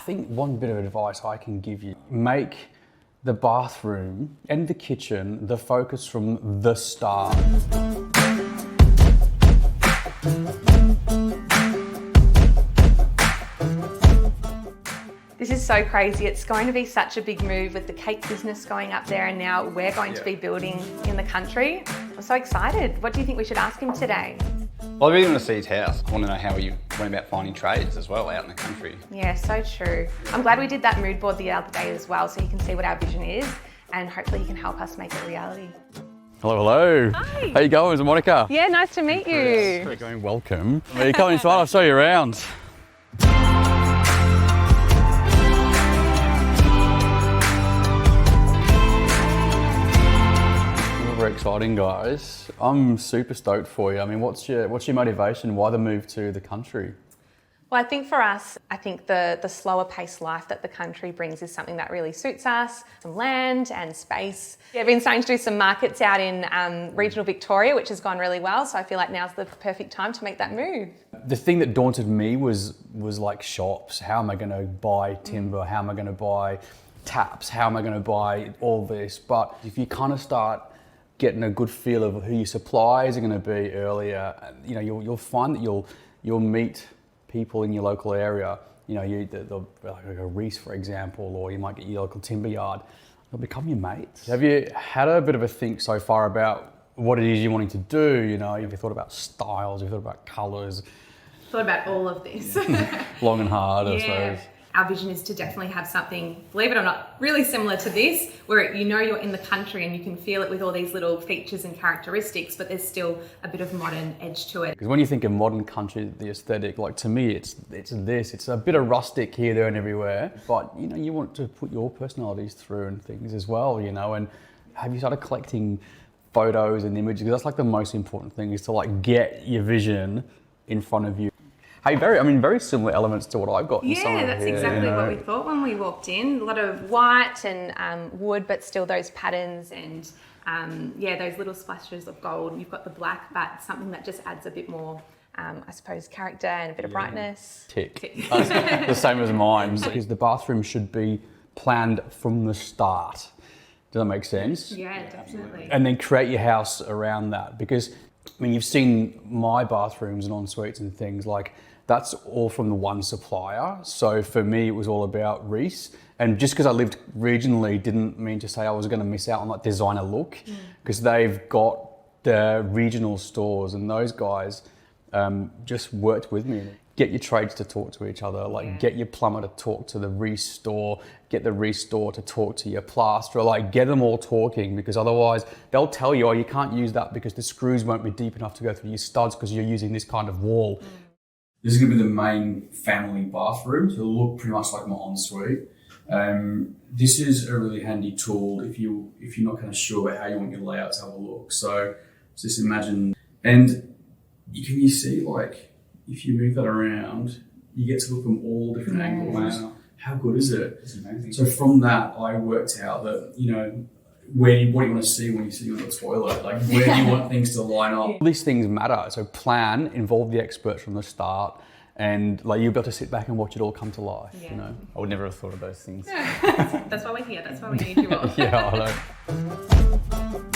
think one bit of advice I can give you, make the bathroom and the kitchen the focus from the start. This is so crazy. It's going to be such a big move with the cake business going up there, and now we're going to be building in the country. I'm so excited. What do you think we should ask him today? Well, I really want to see his house. I want to know how he went about finding trades as well out in the country. Yeah, so true. I'm glad we did that mood board the other day as well, so you can see what our vision is, and hopefully he can help us make it a reality. Hello, hello. Hi. How you going? Is it Monica? Yeah, nice to meet you. How you going? Welcome. Are you coming inside? I'll show you around. Very exciting, guys. I'm super stoked for you. I mean, what's your motivation? Why the move to the country? Well, I think for us, the slower paced life that the country brings is something that really suits us. Some land and space. Yeah, I've been starting to do some markets out in regional Victoria, which has gone really well. So I feel like now's the perfect time to make that move. The thing that daunted me was like shops. How am I going to buy timber? How am I going to buy taps? How am I going to buy all this? But if you kind of start getting a good feel of who your suppliers are going to be earlier, you know, you'll find that you'll meet people in your local area. You know, like a Reece, for example, or you might get your local timber yard. They'll become your mates. Have you had a bit of a think so far about what it is you're wanting to do? You know, have you thought about styles? Have you thought about colours? Thought about all of this. Long and hard, I suppose. Our vision is to definitely have something, believe it or not, really similar to this, where you know you're in the country and you can feel it with all these little features and characteristics, but there's still a bit of modern edge to it. Because when you think of modern country, the aesthetic, like to me, it's a bit of rustic here, there, and everywhere. But you know, you want to put your personalities through and things as well, you know. And have you started collecting photos and images? Because that's like the most important thing, is to like get your vision in front of you. Hey, very similar elements to what I've got. Yeah, that's exactly what we thought when we walked in. A lot of white and wood, but still those patterns and those little splashes of gold. You've got the black, but something that just adds a bit more, I suppose, character and a bit of brightness. Tick. The same as mine. Because the bathroom should be planned from the start. Does that make sense? Yeah, definitely. And then create your house around that. Because, I mean, you've seen my bathrooms and en-suites and things like. That's all from the one supplier. So for me, it was all about Reece. And just because I lived regionally didn't mean to say I was going to miss out on that designer look, because they've got the regional stores, and those guys just worked with me. Get your trades to talk to each other, get your plumber to talk to the Reece store, get the Reece store to talk to your plasterer, get them all talking, because otherwise they'll tell you, oh, you can't use that because the screws won't be deep enough to go through your studs because you're using this kind of wall. This is going to be the main family bathroom, so it'll look pretty much like my ensuite. This is a really handy tool if you're not kind of sure about how you want your layout to have a look. So just imagine, and you see like if you move that around, you get to look from all different angles. Wow. How good is it? It's amazing. So from that, I worked out that what do you want to see when you're sitting on the toilet? Like, where do you want things to line up? All these things matter. So plan, involve the experts from the start, and like you'll be able to sit back and watch it all come to life. Yeah. You know, I would never have thought of those things. That's why we're here. That's why we need you all. Yeah, I know.